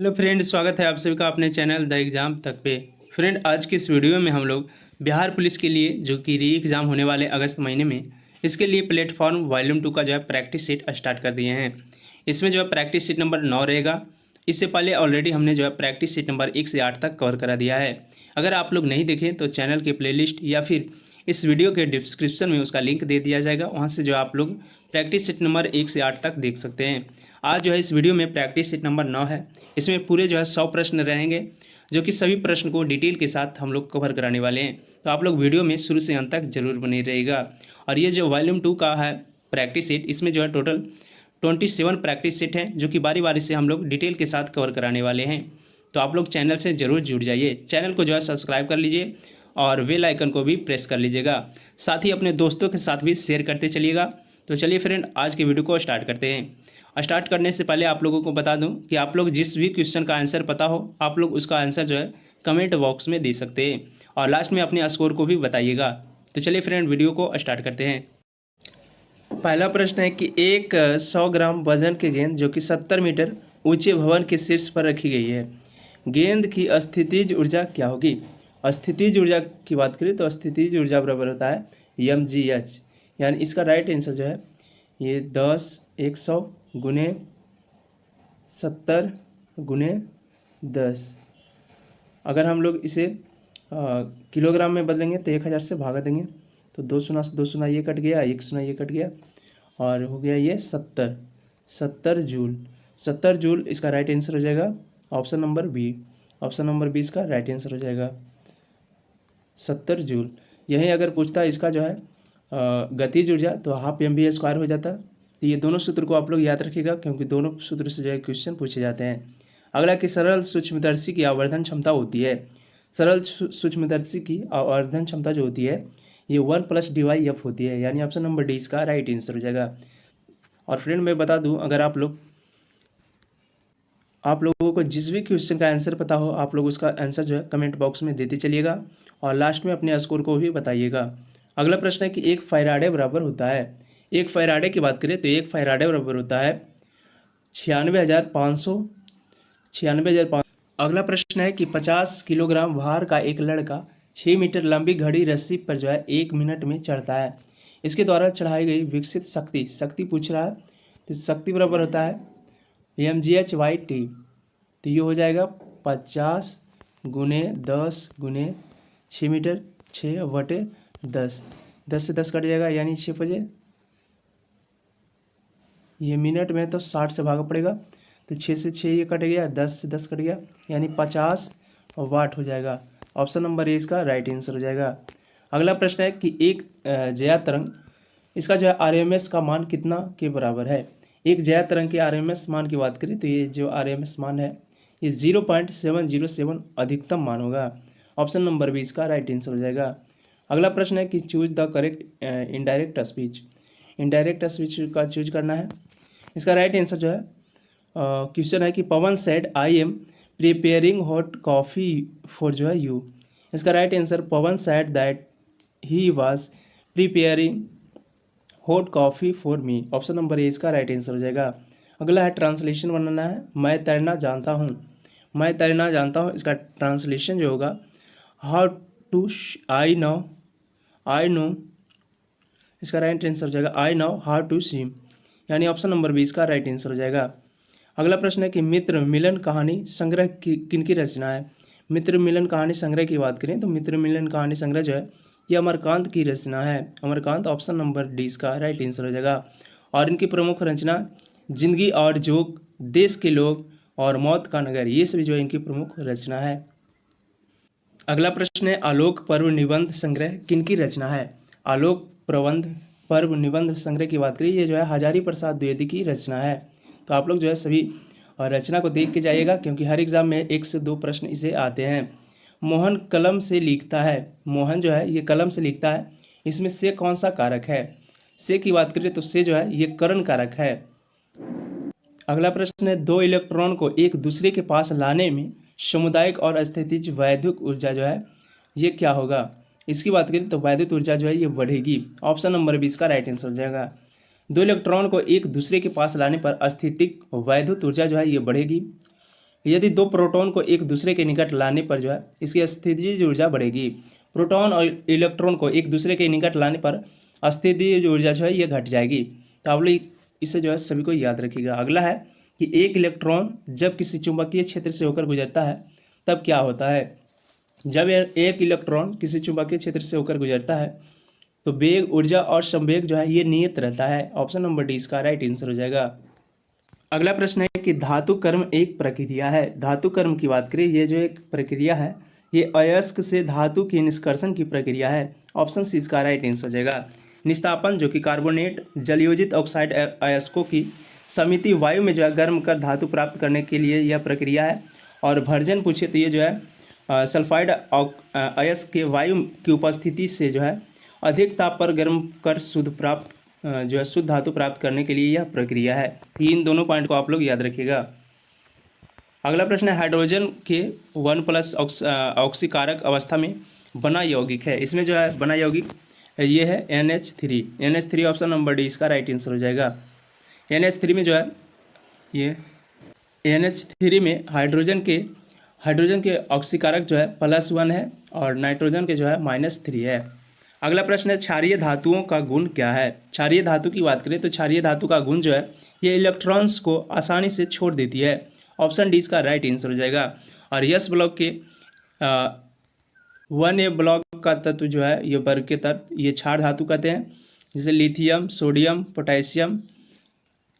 Hello friend, स्वागत है आप सभी का अपने चैनल द एग्ज़ाम तक पे। फ्रेंड, आज की इस वीडियो में हम लोग बिहार पुलिस के लिए जो कि री एग्ज़ाम होने वाले अगस्त महीने में, इसके लिए प्लेटफॉर्म वॉल्यूम 2 का जो है प्रैक्टिस सेट स्टार्ट कर दिए हैं। इसमें जो है प्रैक्टिस सेट नंबर 9 रहेगा। इससे पहले ऑलरेडी हमने जो है प्रैक्टिस सेट नंबर 1 से 8 तक कवर करा दिया है। अगर आप लोग नहीं देखें तो चैनल के प्लेलिस्ट या फिर इस वीडियो के डिस्क्रिप्शन में उसका लिंक दे दिया जाएगा, वहाँ से जो आप लोग प्रैक्टिस सेट नंबर 1 से 8 तक देख सकते हैं। आज जो है इस वीडियो में प्रैक्टिस सेट नंबर 9 है। इसमें पूरे जो है 100 प्रश्न रहेंगे, जो कि सभी प्रश्न को डिटेल के साथ हम लोग कवर कराने वाले हैं। तो आप लोग वीडियो में शुरू से अंत तक जरूर बने रहेगा। और ये जो वॉल्यूम 2 का है प्रैक्टिस सेट, इसमें जो है टोटल 27 प्रैक्टिस सेट हैं, जो कि बारी बारी से हम लोग डिटेल के साथ कवर कराने वाले हैं। तो आप लोग चैनल से ज़रूर जुड़ जाइए, चैनल को जो है सब्सक्राइब कर लीजिए और बेल आइकन को भी प्रेस कर लीजिएगा। साथ ही अपने दोस्तों के साथ भी शेयर करते चलिएगा। तो चलिए फ्रेंड, आज की वीडियो को स्टार्ट करते हैं। स्टार्ट करने से पहले आप लोगों को बता दूं कि आप लोग जिस भी क्वेश्चन का आंसर पता हो, आप लोग उसका आंसर जो है कमेंट बॉक्स में दे सकते हैं और लास्ट में अपने स्कोर को भी बताइएगा। तो चलिए फ्रेंड, वीडियो को स्टार्ट करते हैं। पहला प्रश्न है कि एक 100 ग्राम वजन की गेंद जो कि 70 मीटर ऊंचे भवन के शीर्ष पर रखी गई है, गेंद की स्थितिज ऊर्जा क्या होगी? स्थितिज ऊर्जा की बात करें तो स्थितिज ऊर्जा बराबर होता है mgh। यानी इसका राइट आंसर जो है ये 100 गुने 70 गुने 10। अगर हम लोग इसे किलोग्राम में बदलेंगे तो 1000 से भागा देंगे तो 2 ये कट गया, 1 शून्य ये कट गया और हो गया ये 70 जूल। 70 जूल इसका राइट आंसर हो जाएगा option number B. Option number B इसका राइट आंसर हो जाएगा 70 जूल। यही अगर पूछता है इसका जो है गतिज ऊर्जा तो हाफ mv² हो जाता। तो ये दोनों सूत्र को आप लोग याद रखिएगा, क्योंकि दोनों सूत्र से जो है क्वेश्चन पूछे जाते हैं। अगला कि सरल सूक्ष्मदर्शी की आवर्धन क्षमता होती है। सरल सूक्ष्मदर्शी की आवर्धन क्षमता जो होती है ये 1 + dy/f होती है। यानी ऑप्शन नंबर डी इसका राइट आंसर हो जाएगा। और फ्रेंड मैं बता दूं, अगर आप लोगों को जिस भी क्वेश्चन का आंसर पता हो, आप लोग उसका आंसर जो है कमेंट बॉक्स में देते चलिएगा और लास्ट में अपने स्कोर को भी बताइएगा। अगला प्रश्न है कि एक फैराडे बराबर होता है, एक फैराडे की बात करें तो एक फैराडे बराबर होता है 96,500। अगला प्रश्न है कि 50 किलोग्राम भार का एक लड़का 6 मीटर लंबी घड़ी रस्सी पर जो है 1 मिनट में चढ़ता है। इसके द्वारा चढ़ाई गई विकसित शक्ति पूछ रहा है, तो शक्ति बराबर होता है mgh/t। तो ये हो जाएगा 50 गुने 10 गुने 6 मीटर, 6/10। 10 से 10 कट जाएगा यानी 6 बजे। ये मिनट में तो 60 से भागा पड़ेगा, तो 6 से 6 ये कट गया, 10 से 10 कट गया यानी 50 वाट हो जाएगा। ऑप्शन नंबर ए इसका राइट आंसर हो जाएगा। अगला प्रश्न है कि एक जया तरंग, इसका जो है RMS का मान कितना के बराबर है? एक जया तरंग के RMS मान की बात करें तो ये जो RMS मान है ये 0.707 अधिकतम मान होगा। ऑप्शन नंबर बी इसका राइट आंसर हो जाएगा। अगला प्रश्न है कि choose the correct indirect speech. Indirect speech का चूज करना है। इसका राइट आंसर जो है क्वेश्चन है कि Pawan said I am preparing hot coffee for जो है यू। इसका right answer Pawan said that he was preparing hot coffee for me. Option number A इसका राइट आंसर हो जाएगा। अगला है ट्रांसलेशन बनाना है। मैं तैरना जानता हूँ, मैं तैरना जानता हूँ, इसका ट्रांसलेशन जो होगा हाउ टू आई नो, इसका राइट आंसर हो जाएगा I know how to swim. यानी ऑप्शन नंबर बी इसका राइट आंसर हो जाएगा। अगला प्रश्न है कि मित्र मिलन कहानी संग्रह किनकी रचना है? मित्र मिलन कहानी संग्रह की बात करें तो मित्र मिलन कहानी संग्रह जो है ये अमरकांत की रचना है। अमरकांत ऑप्शन नंबर डी इसका राइट आंसर हो जाएगा। और इनकी प्रमुख रचना जिंदगी और जोक, देश के लोग और मौत का नगर, ये सभी जो है इनकी प्रमुख रचना है। अगला प्रश्न है आलोक पर्व निबंध संग्रह किनकी रचना है? आलोक प्रबंध पर्व निबंध संग्रह की बात करें, ये जो है हजारी प्रसाद द्विवेदी की रचना है। तो आप लोग जो है सभी रचना को देख के जाइएगा, क्योंकि हर एग्जाम में 1 से 2 प्रश्न इसे आते हैं। मोहन कलम से लिखता है, मोहन जो है ये कलम से लिखता है, इसमें से कौन सा कारक है? से की बात करें तो से जो है ये करण कारक है। अगला प्रश्न है 2 इलेक्ट्रॉन को एक दूसरे के पास लाने में सामुदायिक और स्थितिज वैद्युत ऊर्जा जो है ये क्या होगा? इसकी बात करें तो वैद्युत ऊर्जा जो है ये बढ़ेगी। ऑप्शन नंबर 20 का राइट आंसर हो जाएगा। 2 इलेक्ट्रॉन को एक दूसरे के पास लाने पर अस्थितिक वैद्युत ऊर्जा जो है ये बढ़ेगी। यदि दो प्रोटॉन को एक दूसरे के निकट लाने पर जो है इसकी स्थितिज ऊर्जा बढ़ेगी। प्रोटॉन और इलेक्ट्रॉन को एक दूसरे के निकट लाने पर स्थितिज ऊर्जा जो है ये घट जाएगी। तो आप लोग इसे जो है सभी को याद रखिएगा। अगला है कि एक इलेक्ट्रॉन जब किसी चुंबकीय क्षेत्र से होकर गुजरता है तब क्या होता है। जब एक इलेक्ट्रॉन किसी चुंबकीय क्षेत्र से होकर गुजरता है तो वेग, ऊर्जा और संवेग जो है ये नियत रहता है। ऑप्शन नंबर डी इसका राइट आंसर हो जाएगा। अगला प्रश्न है कि धातु कर्म एक प्रक्रिया है। धातु कर्म की बात करें, ये जो एक प्रक्रिया है ये अयस्क से धातु के निष्कर्षण की प्रक्रिया है। ऑप्शन सी इसका राइट आंसर हो जाएगा। निस्तापन जो कि कार्बोनेट जलयोजित ऑक्साइड अयस्कों की समिति वायु में जो है गर्म कर धातु प्राप्त करने के लिए यह प्रक्रिया है। और भर्जन पूछे तो ये जो है सल्फाइड अयस्क के वायु की उपस्थिति से जो है अधिक ताप पर गर्म कर शुद्ध धातु प्राप्त करने के लिए यह प्रक्रिया है। इन दोनों पॉइंट को आप लोग याद रखिएगा। अगला प्रश्न है हाइड्रोजन के 1+ ऑक्सीकारक अवस्था में बना यौगिक है। इसमें जो है बना यौगिक ये है NH3 ऑप्शन नंबर डी इसका राइट आंसर हो जाएगा। NH3 में जो है ये NH3 में हाइड्रोजन के ऑक्सीकारक जो है +1 है और नाइट्रोजन के जो है -3 है। अगला प्रश्न है क्षारीय धातुओं का गुण क्या है। क्षारीय धातु की बात करें तो क्षारीय धातु का गुण जो है ये इलेक्ट्रॉन्स को आसानी से छोड़ देती है। ऑप्शन डी इसका राइट आंसर हो जाएगा। और यस ब्लॉक के 1A ब्लॉक का तत्व जो है ये वर्ग के तत्व ये क्षार धातु कहते हैं। जैसे लिथियम, सोडियम, पोटेशियम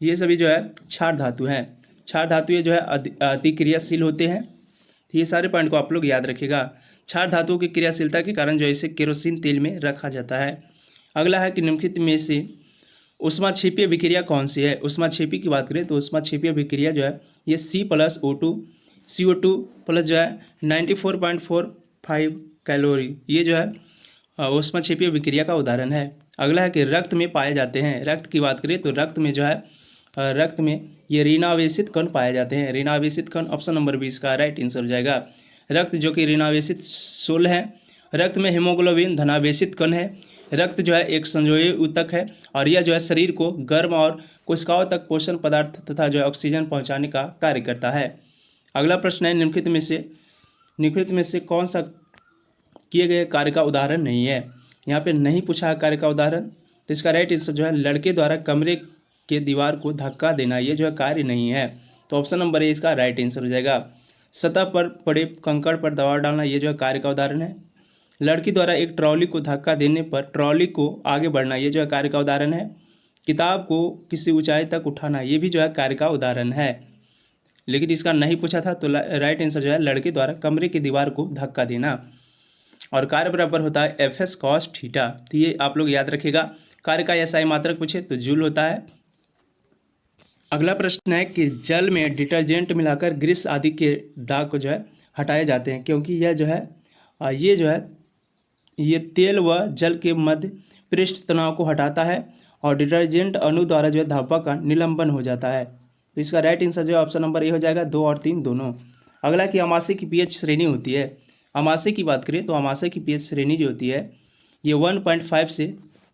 ये सभी जो है क्षार धातु हैं। क्षार धातु ये जो है अतिक्रियाशील होते हैं। तो ये सारे पॉइंट को आप लोग याद रखिएगा। क्षार धातुओं की क्रियाशीलता के कारण जो है इसे केरोसिन तेल में रखा जाता है। अगला है कि निम्नलिखित में से ऊष्माक्षेपीय विक्रिया कौन सी है। ऊष्माक्षेपी की बात करें तो ऊष्माक्षेपीय विक्रिया जो है ये C+O2 CO2 प्लस जो है 94.45 कैलोरी ये जो है ऊष्माक्षेपीय विक्रिया का उदाहरण है। अगला है कि रक्त में पाए जाते हैं। रक्त की बात करें तो रक्त में ये ऋणावेशित कण पाए जाते हैं। ऋणावेशित कण ऑप्शन नंबर 20 का राइट आंसर हो जाएगा। रक्त जो कि ऋणावेशित सोल है। रक्त में हीमोग्लोबिन धनावेशित कण है। रक्त जो है एक संयोजी ऊतक है और यह जो है शरीर को गर्म और कोशिकाओं तक पोषण पदार्थ तथा जो है ऑक्सीजन पहुंचाने का कार्य करता है। अगला प्रश्न है निम्नलिखित में से कौन सा किए गए कार्य का उदाहरण नहीं है। यहाँ पे नहीं पूछा कार्य का उदाहरण, तो इसका राइट आंसर जो है लड़के द्वारा कमरे के दीवार को धक्का देना ये जो है कार्य नहीं है। तो ऑप्शन नंबर ए इसका राइट आंसर हो जाएगा। सतह पर पड़े कंकड़ पर दबाव डालना ये जो है कार्य का उदाहरण है। लड़की द्वारा एक ट्रॉली को धक्का देने पर ट्रॉली को आगे बढ़ना ये जो है कार्य का उदाहरण है। किताब को किसी ऊंचाई तक उठाना ये भी जो है कार्य का उदाहरण है। लेकिन इसका नहीं पूछा था तो राइट आंसर जो है लड़के द्वारा कमरे की दीवार को धक्का देना। और कार्य बराबर होता है FS cos θ। तो ये आप लोग याद रखिएगा। कार्य का SI मात्रक पूछे तो जूल होता है। अगला प्रश्न है कि जल में डिटर्जेंट मिलाकर ग्रीस आदि के दाग को जो है हटाए जाते हैं क्योंकि यह जो है ये तेल व जल के मध्य पृष्ठ तनाव को हटाता है और डिटर्जेंट अणु द्वारा जो है धब्बा का निलंबन हो जाता है। तो इसका राइट आंसर जो है ऑप्शन नंबर ए हो जाएगा। 2 और 3 दोनों। अगला कि अमाशय की pH श्रेणी होती है। अमाशय की बात करें तो अमाशय की pH श्रेणी जो होती है ये 1.5 से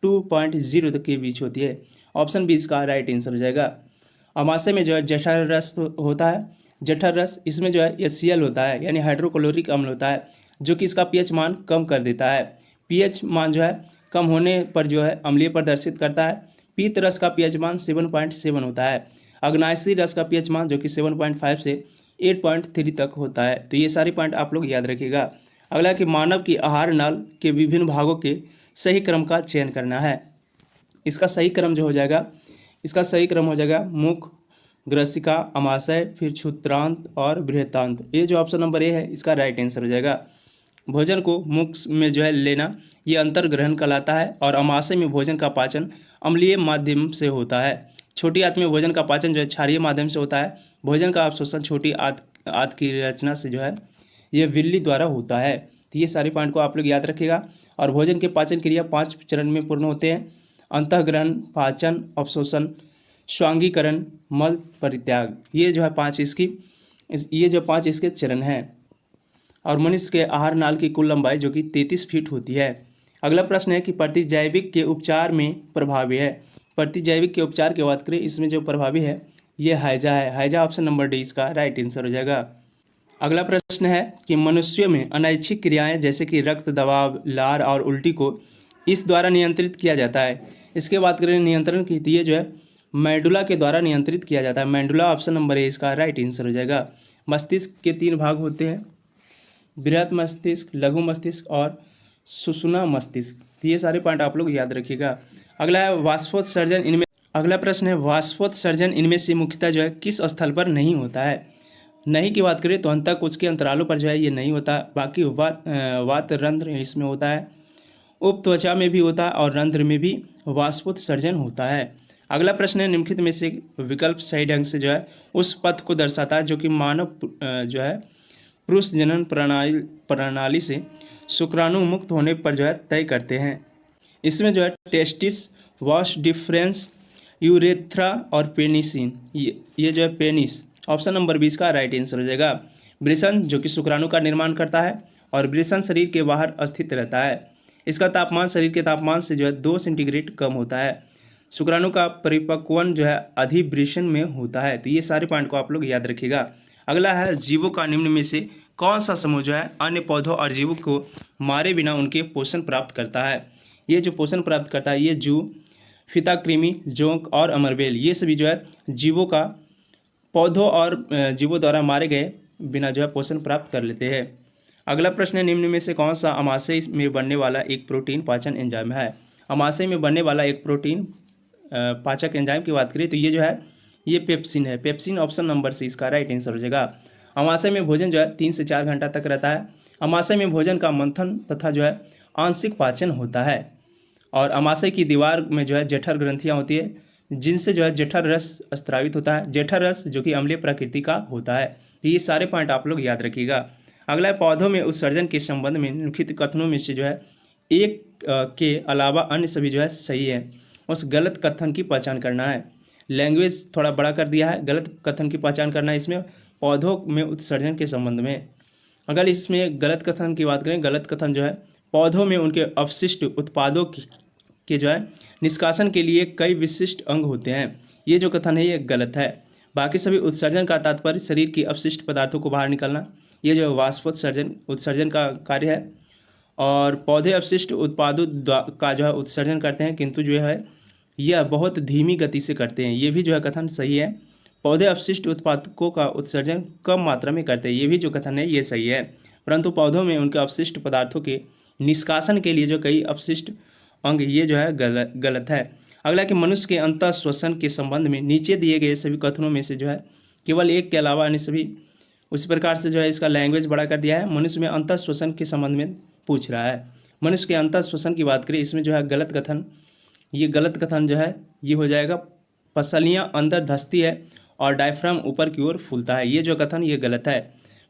2.0 तक के बीच होती है। ऑप्शन बी इसका राइट आंसर हो जाएगा। अमाशय में जो है जठर रस होता है। जठर रस इसमें जो है HCl होता है यानी हाइड्रोक्लोरिक अम्ल होता है जो कि इसका pH मान कम कर देता है। pH मान जो है कम होने पर जो है अम्लीय प्रदर्शित करता है। पीत रस का pH मान 7.7 होता है। अग्नाशयी रस का pH मान जो कि 7.5 से 8.3 तक होता है। तो ये सारे पॉइंट आप लोग याद रखिएगा। अगला कि मानव की आहार नाल के विभिन्न भागों के सही क्रम का चयन करना है। इसका सही क्रम जो हो जाएगा मुख, ग्रसिका, अमाशय, फिर क्षुद्रांत और बृहतांत। ये जो ऑप्शन नंबर ए है इसका राइट आंसर हो जाएगा। भोजन को मुख में जो है लेना ये अंतर्ग्रहण कहलाता है और अमाशय में भोजन का पाचन अम्लीय माध्यम से होता है। छोटी आंत में भोजन का पाचन जो है क्षारीय माध्यम से होता है। भोजन का अवशोषण छोटी आंत की रचना से जो है ये विल्ली द्वारा होता है। तो ये सारे पॉइंट को आप लोग याद रखिएगा। और भोजन के पाचन क्रिया 5 चरण में पूर्ण होते हैं। अंतःग्रहण, पाचन, अवशोषण, स्वांगीकरण, मल परित्याग। ये जो है 5 इसके चरण हैं। और मनुष्य के आहार नाल की कुल लंबाई जो कि 33 फीट होती है। अगला प्रश्न है कि प्रतिजैविक के उपचार में प्रभावी है। प्रतिजैविक के उपचार की बात करें इसमें जो प्रभावी है ये हैजा है। हैजा ऑप्शन नंबर डी इसका राइट आंसर हो जाएगा। अगला प्रश्न है कि मनुष्यों में अनैच्छिक क्रियाएं जैसे कि रक्त दबाव, लार और उल्टी को इस द्वारा नियंत्रित किया जाता है। इसके बात करें नियंत्रण की, तो ये जो है मेडुला के द्वारा नियंत्रित किया जाता है। मेडुला ऑप्शन नंबर ए इसका राइट आंसर हो जाएगा। मस्तिष्क के 3 भाग होते हैं, बृहत मस्तिष्क, लघु मस्तिष्क और सुषुम्ना मस्तिष्क। तो ये सारे पॉइंट आप लोग याद रखिएगा। अगला है वाष्पोत्सर्जन इनमें अगला प्रश्न है वाष्पोत्सर्जन इनमें से मुख्यतः जो है किस स्थल पर नहीं होता है। नहीं की बात करें तो अंतः उसके अंतरालों पर जो है ये नहीं होता। बाकी वात रंध्र इसमें होता है, उप त्वचा में भी होता है और रंध्र में भी वाष्पोत्सर्जन होता है। अगला प्रश्न है निम्नलिखित में से विकल्प सही ढंग से जो है उस पथ को दर्शाता है जो कि मानव जो है पुरुष जनन प्रणाली से शुक्राणु मुक्त होने पर जो है तय करते हैं। इसमें जो है टेस्टिस, वाश डिफरेंस, यूरेथ्रा और पेनिसिन, ये जो है पेनिस ऑप्शन नंबर 20 का राइट आंसर हो जाएगा। वृषण जो कि शुक्राणु का निर्माण करता है और वृषण शरीर के बाहर स्थित रहता है। इसका तापमान शरीर के तापमान से जो है 2 सेंटीग्रेड कम होता है। शुक्राणु का परिपक्वन जो है अधिवृषण में होता है। तो ये सारे पॉइंट को आप लोग याद रखिएगा। अगला है जीवों का निम्न में से कौन सा समूह जो है अन्य पौधों और जीवों को मारे बिना उनके पोषण प्राप्त करता है। ये जो पोषण प्राप्त करता है ये जू, फिताकृमि, जोंक और अमरबेल, ये सभी जो है जीवों का पौधों और जीवों द्वारा मारे गए बिना जो है पोषण प्राप्त कर लेते हैं। अगला प्रश्न है निम्न में से कौन सा अमाशय में बनने वाला एक प्रोटीन पाचन एंजाइम है। अमाशय में बनने वाला एक प्रोटीन पाचक एंजाइम की बात करें तो ये जो है ये पेप्सिन है। पेप्सिन ऑप्शन नंबर सी इसका राइट आंसर हो जाएगा। अमाशय में भोजन जो है 3 से 4 घंटा तक रहता है। अमाशय में भोजन का मंथन तथा जो है आंशिक पाचन होता है और अमाशय की दीवार में जो है जठर ग्रंथियाँ होती है जिनसे जो है जठर रस स्रावित होता है। जठर रस जो कि अम्लीय प्रकृति का होता है। तो ये सारे पॉइंट आप लोग याद रखिएगा। अगला है पौधों में उत्सर्जन के संबंध में निम्नलिखित कथनों में से जो है एक के अलावा अन्य सभी जो है सही है। उस गलत कथन की पहचान करना है। लैंग्वेज थोड़ा बड़ा कर दिया है, गलत कथन की पहचान करना है इसमें पौधों में उत्सर्जन के संबंध में। अगर इसमें गलत कथन की बात करें, गलत कथन जो है पौधों में उनके अवशिष्ट उत्पादों के जो है निष्कासन के लिए कई विशिष्ट अंग होते हैं। ये जो कथन है ये गलत है। बाकी सभी उत्सर्जन का तात्पर्य शरीर की अपशिष्ट पदार्थों को बाहर निकालना, ये जो उत्सर्जन का कार्य है। और पौधे अपशिष्ट उत्पादों का जो है उत्सर्जन करते हैं किंतु जो है यह बहुत धीमी गति से करते हैं। ये भी जो है कथन सही है। पौधे अपशिष्ट उत्पादकों का उत्सर्जन कम मात्रा में करते हैं, ये भी जो कथन है ये सही है। परंतु पौधों में उनके अपशिष्ट पदार्थों के निष्कासन के लिए जो कई अपशिष्ट अंग, ये जो है गलत है। अगला कि मनुष्य के अंतः श्वसन के संबंध में नीचे दिए गए सभी कथनों में से जो है केवल एक के अलावा अन्य सभी, उसी प्रकार से जो है इसका लैंग्वेज बड़ा कर दिया है। मनुष्य में अंतः श्वसन के संबंध में पूछ रहा है। मनुष्य के अंतः श्वसन की बात करें इसमें जो है गलत कथन, ये गलत कथन जो है ये हो जाएगा पसलियाँ अंदर धंसती है और डायफ्राम ऊपर की ओर फूलता है। ये जो कथन ये गलत है।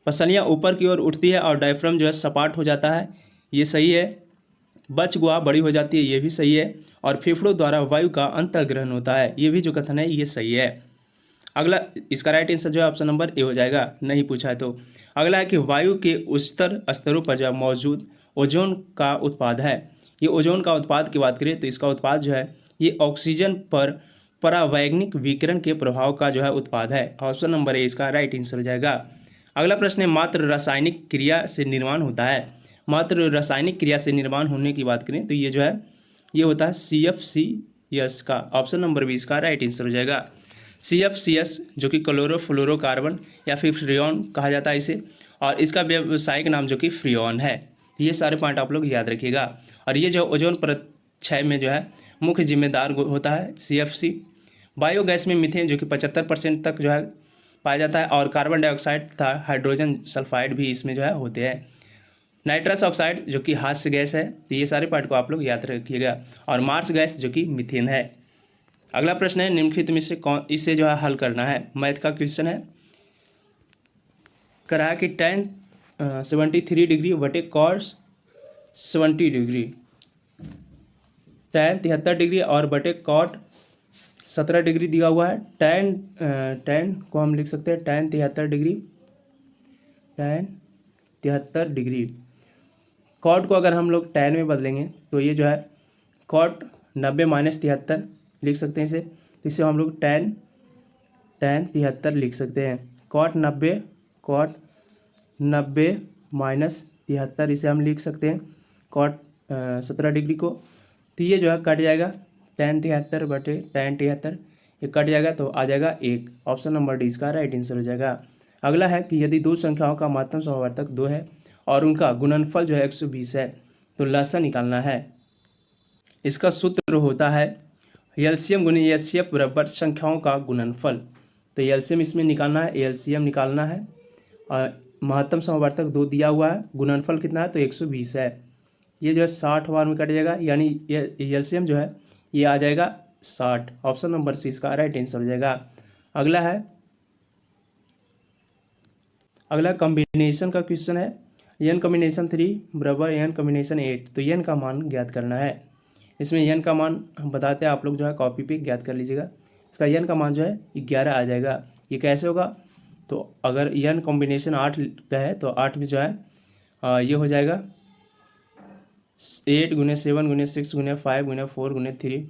पसलियाँ ऊपर की ओर उठती है और डायफ्राम जो है सपाट हो जाता है, ये सही है। बच गुहा बड़ी हो जाती है, ये भी सही है। और फेफड़ों द्वारा वायु का अंतर्ग्रहण होता है, ये भी जो कथन है ये सही है। अगला इसका राइट आंसर जो है ऑप्शन नंबर ए हो जाएगा, नहीं पूछा है तो। अगला है कि वायु के उच्चतर स्तरों पर जो मौजूद ओजोन का उत्पाद है। ये ओजोन का उत्पाद की बात करें तो इसका उत्पाद जो है ये ऑक्सीजन पर परावैंगिक विकिरण के प्रभाव का जो है उत्पाद है। ऑप्शन नंबर ए इसका राइट आंसर हो जाएगा। अगला प्रश्न है मात्र रासायनिक क्रिया से निर्माण होता है। मात्र रासायनिक क्रिया से निर्माण होने की बात करें तो ये जो है ये होता है CFCS का ऑप्शन नंबर 20 का राइट आंसर हो जाएगा। CFCS जो कि क्लोरोफ्लोरोकार्बन या फिर फ्रियोन कहा जाता है इसे, और इसका व्यावसायिक नाम जो कि फ्रियोन है। ये सारे पॉइंट आप लोग याद रखिएगा। और ये जो ओजोन परत क्षय में जो है मुख्य जिम्मेदार होता है CFC। बायोगैस में मीथेन जो कि 75% तक जो है पाया जाता है और कार्बन डाइऑक्साइड तथा हाइड्रोजन सल्फाइड भी इसमें जो है होते हैं। नाइट्रस ऑक्साइड जो कि हास्य गैस है, तो ये सारे पार्ट को आप लोग याद रखिएगा। और मार्स गैस जो कि मीथेन है। अगला प्रश्न है निम्नलिखित में से कौन इसे जो है हल करना है। मैथ का क्वेश्चन है, करा कि tan 73 डिग्री बटे cos 70 डिग्री, tan 73 डिग्री और बटे cot 17 डिग्री दिया हुआ है। tan को हम लिख सकते हैं tan 73 degree, tan 73 degree. cot को अगर हम लोग tan में बदलेंगे तो ये जो है cot 90 - 73 लिख सकते हैं इसे। तो इसे हम लोग tan tan 73 लिख सकते हैं। cot 90 माइनस 73 इसे हम लिख सकते हैं cot 17 डिग्री को। तो ये जो है कट जाएगा, tan 73 बटे tan 73 ये कट जाएगा तो आ जाएगा 1। ऑप्शन नंबर डी इसका राइट आंसर हो जाएगा। अगला है कि यदि दो संख्याओं का महत्तम समावर्तक 2 है और उनका गुणनफल जो है 120 है तो लसा निकालना है। इसका सूत्र होता है एलसीएम गुणे एचसीएफ बराबर संख्याओं का गुणनफल। तो एलसीएम इसमें निकालना है, एलसीएम निकालना है और महत्तम समावर्तक 2 दिया हुआ है, गुणनफल कितना है तो 120 है। ये जो है 60 बार में कट जाएगा, यानी ये एलसीएम जो है ये आ जाएगा 60। ऑप्शन नंबर सी इसका राइट आंसर हो जाएगा। अगला कॉम्बिनेशन का क्वेश्चन है, n कॉम्बिनेशन 3 बराबर n कॉम्बिनेशन 8। तो n का मान ज्ञात करना है। इसमें n का मान हम बताते हैं, आप लोग जो है कॉपी पे ज्ञात कर लीजिएगा। इसका n का मान जो है 11 आ जाएगा। ये कैसे होगा, तो अगर n कॉम्बिनेशन 8 का है तो 8 में जो है ये हो जाएगा 8 गुने 7 गुने 6 गुने 5 गुने 4 गुने 3,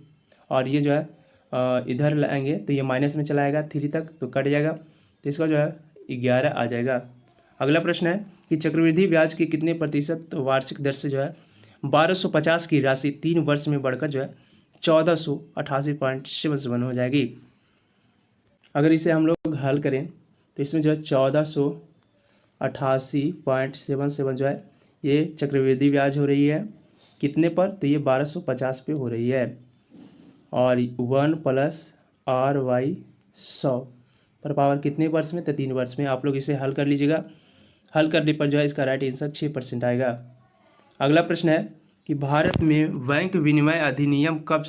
और ये जो है इधर लाएंगे तो ये माइनस में चला आएगा 3 तक तो कट जाएगा, तो इसका जो है 11 आ जाएगा। अगला प्रश्न है कि चक्रवृद्धि ब्याज की कितने प्रतिशत वार्षिक दर से जो है 1250 की राशि 3 वर्ष में बढ़कर जो है 1488.77 हो जाएगी। अगर इसे हम लोग हल करें तो इसमें जो है 1488.77 जो है ये चक्रवृद्धि ब्याज हो रही है कितने पर, तो ये 1250 पे हो रही है, और 1 + RY100 पर पावर कितने वर्ष में, तो 3 वर्ष में। आप लोग इसे हल कर लीजिएगा। हल करने पर जो है इसका राइट आंसर 6% आएगा। अगला प्रश्न है कि भारत में बैंक विनिमय अधिनियम कब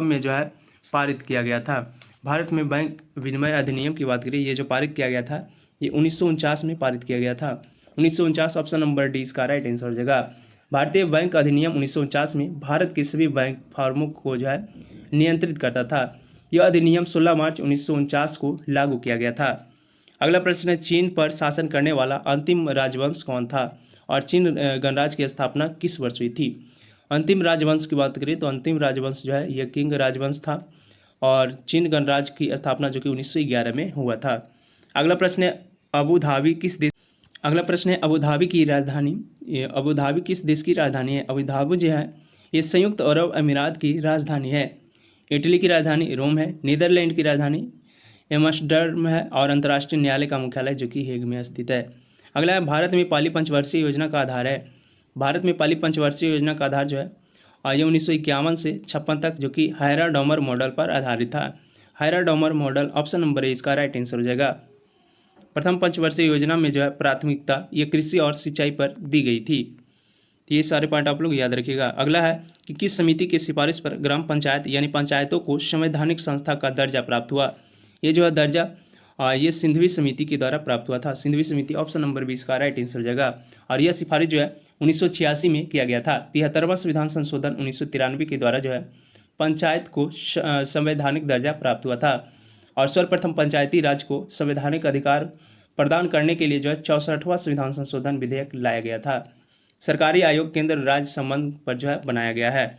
में जो है पारित किया गया था। भारत में बैंक विनिमय अधिनियम की बात करें, ये जो पारित किया गया था ये 1949 में पारित किया गया था। 1949 ऑप्शन नंबर डी इसका राइट आंसर हो जाएगा। भारतीय बैंक अधिनियम 1949 में भारत के सभी बैंक फर्मों को जो है नियंत्रित करता था। यह अधिनियम 16 मार्च 1949 को लागू किया गया था। अगला प्रश्न है, चीन पर शासन करने वाला अंतिम राजवंश कौन था और चीन गणराज्य की स्थापना किस वर्ष हुई थी। अंतिम राजवंश की बात करें तो अंतिम राजवंश जो है यह किंग राजवंश था, और चीन गणराज्य की स्थापना जो कि 1911 में हुआ था। अगला प्रश्न है अबू धाबी किस की राजधानी, अबू धाबी किस देश की राजधानी है। अबू धाबी जो है ये संयुक्त अरब अमीरात की राजधानी है। इटली की राजधानी रोम है। नीदरलैंड की राजधानी एम्स्टर्डम है, और अंतर्राष्ट्रीय न्यायालय का मुख्यालय जो कि हेग में स्थित है। अगला है भारत में पाली पंचवर्षीय योजना का आधार है। भारत में पाली पंचवर्षीय योजना का आधार जो है ये 1951 से 56 तक जो कि हायरा-डॉमर मॉडल पर आधारित था। हायरा-डॉमर मॉडल ऑप्शन नंबर ए इसका राइट आंसर हो जाएगा। प्रथम पंचवर्षीय योजना में जो है प्राथमिकता ये कृषि और सिंचाई पर दी गई थी। तो ये सारे पॉइंट आप लोग याद रखिएगा। अगला है कि किस समिति की सिफारिश पर ग्राम पंचायत यानी पंचायतों को संवैधानिक संस्था का दर्जा प्राप्त हुआ। ये जो है दर्जा ये सिंधवी समिति के द्वारा प्राप्त हुआ था। सिंधवी समिति ऑप्शन नंबर 20 का राइट आंसर हो जाएगा। और यह सिफारिश जो है 1986 में किया गया था। 73वां संविधान संशोधन 1993 के द्वारा जो है पंचायत को संवैधानिक दर्जा प्राप्त हुआ था, और सर्वप्रथम पंचायती राज को संवैधानिक अधिकार प्रदान करने के लिए जो है 64वां संविधान संशोधन विधेयक लाया गया था। सरकारी आयोग केंद्र राज्य संबंध पर जो है बनाया गया है।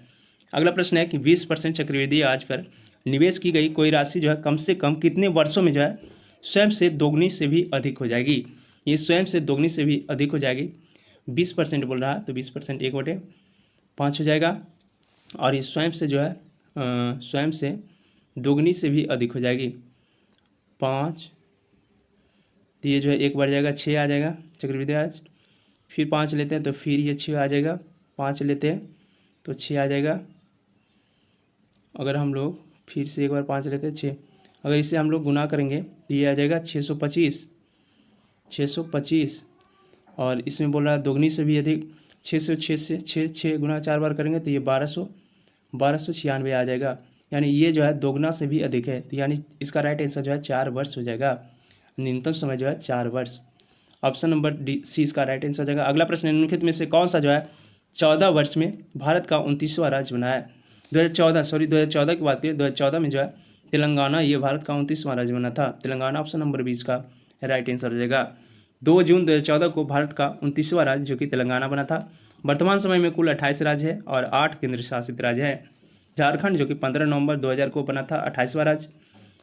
अगला प्रश्न है कि 20% चक्रवृद्धि ब्याज पर निवेश की गई कोई राशि जो है कम से कम कितने वर्षों में जो है स्वयं से दोगुनी से भी अधिक हो जाएगी। ये स्वयं से दोगुनी से भी अधिक हो जाएगी। 20% बोल रहा है तो 20% 1/5 हो जाएगा, और ये स्वयं से जो है स्वयं से दोगुनी से भी अधिक हो जाएगी 5, तो ये जो है 1 बढ़ जाएगा 6 आ जाएगा चक्रवृद्धि ब्याज। फिर 5 लेते हैं तो फिर ये 6 आ जाएगा, 5 लेते हैं तो 6 आ जाएगा। अगर हम लोग फिर से एक बार 5 लेते हैं 6, अगर इसे हम लोग गुना करेंगे तो ये आ जाएगा 625, और इसमें बोल रहा है दोगुनी से भी अधिक 606 से 6 गुना 4 बार करेंगे तो ये 1296 आ जाएगा, यानी ये जो है दोगुना से भी अधिक है। तो यानी इसका राइट आंसर जो है 4 वर्ष हो जाएगा। न्यूनतम समय जो है 4 वर्ष। ऑप्शन नंबर डी सी इसका राइट आंसर हो जाएगा। अगला प्रश्न निम्नलिखित में से कौन सा जो है 14 वर्ष में भारत का 29वां राज्य बना है। 2014 की बात करें 2014 में जो है तेलंगाना ये भारत का 29वां राज्य बना था। तेलंगाना ऑप्शन नंबर 20 का राइट आंसर हो जाएगा। 2 जून 2014 को भारत का 29वां राज्य जो कि तेलंगाना बना था। वर्तमान समय में कुल 28 राज्य है और 8 केंद्र शासित राज्य है। झारखंड जो कि 15 नवंबर 2000 को बना था 28वां राज्य,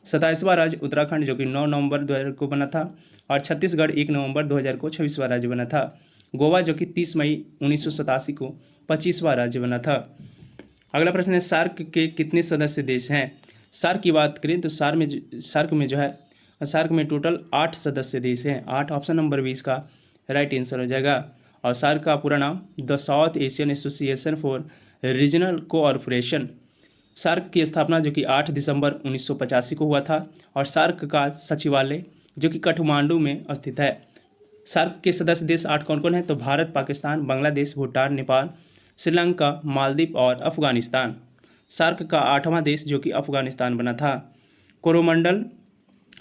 27वां राज्य उत्तराखंड जो कि 9 नवंबर 2000 को बना था, और छत्तीसगढ़ 1 नवंबर 2000 को 26वां राज्य बना था। गोवा जो कि 30 मई 1987 को 25वां राज्य बना था। अगला प्रश्न है, सार्क के कितने सदस्य देश हैं? सार्क की बात करें तो सार्क में टोटल 8 सदस्य देश हैं, 8। ऑप्शन नंबर 20 का राइट आंसर हो जाएगा। और सार्क का पूरा नाम the South Asian Association for Regional Cooperation. SAARC की स्थापना जो कि 8 दिसंबर 1985 को हुआ था, और सार्क का सचिवालय जो कि काठमांडू में स्थित है। सार्क के सदस्य देश 8 कौन कौन है? तो भारत, पाकिस्तान, बांग्लादेश, भूटान, नेपाल, श्रीलंका, मालदीव और अफगानिस्तान। सार्क का 8वां देश जो कि अफगानिस्तान बना था। कोरोमंडल,